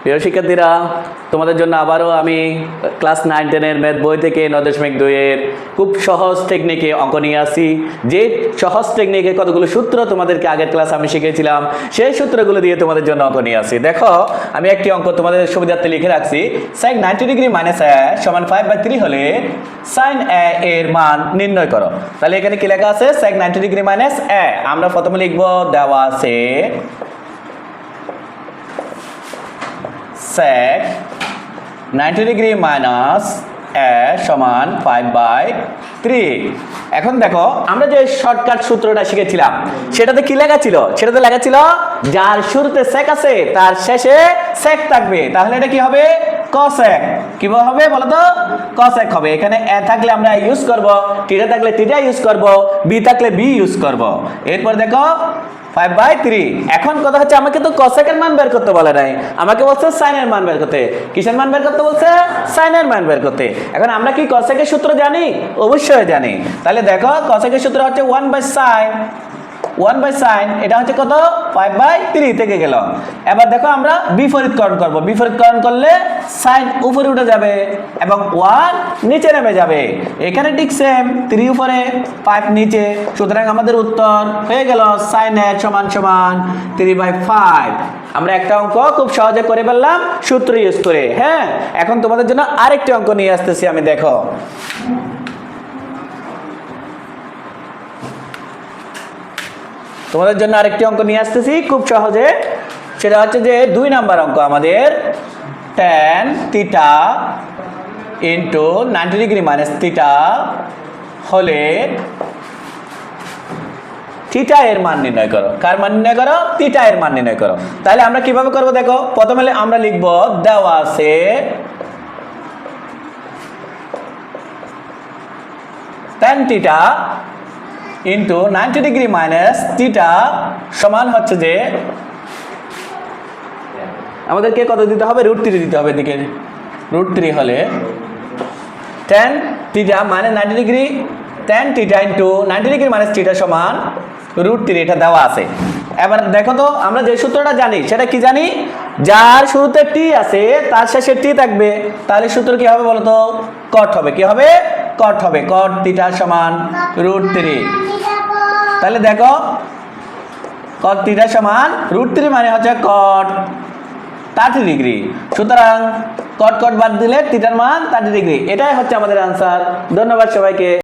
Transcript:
প্রিয় শিক্ষার্থীরা, তোমাদের জন্য আবারও আমি ক্লাস 9-10 ম্যাথ বই থেকে 9.2 খুব সহজ টেকনিকে অঙ্ক নিয়ে আসি। যে সহজ টেকনিকে কতগুলো সূত্র তোমাদেরকে আগের ক্লাস আমি শিখিয়েছিলাম, সেই সূত্রগুলো দিয়ে তোমাদের জন্য অঙ্ক নিয়ে আসি। দেখো, আমি একটি অঙ্ক তোমাদের সুবিধার্থে লিখে রাখছি। sin 90 ডিগ্রি মাইনাস a সমান 5/3 হলে sin a এর মান নির্ণয় করো। তাহলে এখানে কি লেখা আছে? sin 90 degree minus a। আমরা প্রথমে লিখবো, দেওয়া আছে sec 90 ডিগ্রি মাইনাস a সমান 5/3। এখন দেখো, আমরা যে শর্টকাট সূত্রটা শিখেছিলাম সেটাতে কি লেখা ছিল? সেটাতে লেখা ছিল যার শুরুতে sec আছে তার শেষে sec থাকবে। তাহলে এটা কি হবে? cosec। কি হবে বলো তো? cosec হবে। এখানে a থাকলে আমরা ইউজ করব, থিটা থাকলে থিটা ইউজ করব, b থাকলে b ইউজ করব। এরপর দেখো 5/3। এখন কথা হচ্ছে, আমাকে তো cosec এর মান বের করতে বলে নাই, আমাকে বলছে sin এর মান বের করতে। কিসের মান বের করতে বলছে? sin এর মান বের করতে। এখন আমরা কি cosec এর সূত্র জানি? অবশ্যই জানি। তাহলে দেখো, cosec এর সূত্র হচ্ছে 1/sin। এটা হচ্ছে কত? 5/3 থেকে গেল। এবার দেখো, আমরা বিপরীতকরণ করব। বিপরীতকরণ করলে sin উপরে উঠে যাবে এবং 1 নিচে নেমে যাবে। এখানে ঠিক সেম, 3 উপরে 5 নিচে। সুতরাং আমাদের উত্তর হয়ে গেল sin a সমান 3/5। আমরা একটা অঙ্ক খুব সহজে করে ফেললাম সূত্র ইউজ করে। হ্যাঁ, এখন তোমাদের জন্য আরেকটি অঙ্ক নিয়ে আসতেছি আমি। দেখো, তোমাদের জন্য আরেকটি অঙ্ক নিয়ে আসতেছি খুব সহজে। সেটা হচ্ছে যে 2 নাম্বার অঙ্ক আমাদের। tan theta into 90 degree minus theta হলে থিটা এর মান নির্ণয় করো। কার মান নির্ণয় করো? থিটা এর মান নির্ণয় করো। তাহলে আমরা কিভাবে করব দেখো, প্রথমে আমরা লিখব, দেওয়া আছে tan theta into 90 degree minus theta সমান হচ্ছে যে আমাদেরকে কত দিতে হবে? √3 দিতে হবে। এদিকে √3 হলে tan থিটা মানে 90 degree, tan theta into 90 degree minus theta সমান √3। এটা দেওয়া আছে। এবার দেখো তো, আমরা যে সূত্রটা জানি সেটা কি জানি? যার শুরুতে t আছে তার শেষে t থাকবে। তাহলে সূত্র কি হবে বলো তো? cot হবে। কি হবে? cot হবে। cot থিটা সমান √3। তাহলে দেখো, cot থিটা সমান √3 মানে হচ্ছে cot 30 ডিগ্রি। সুতরাং cot বাদ দিলে থিটার মান 30 ডিগ্রি। এটাই হচ্ছে আমাদের আনসার। ধন্যবাদ সবাইকে।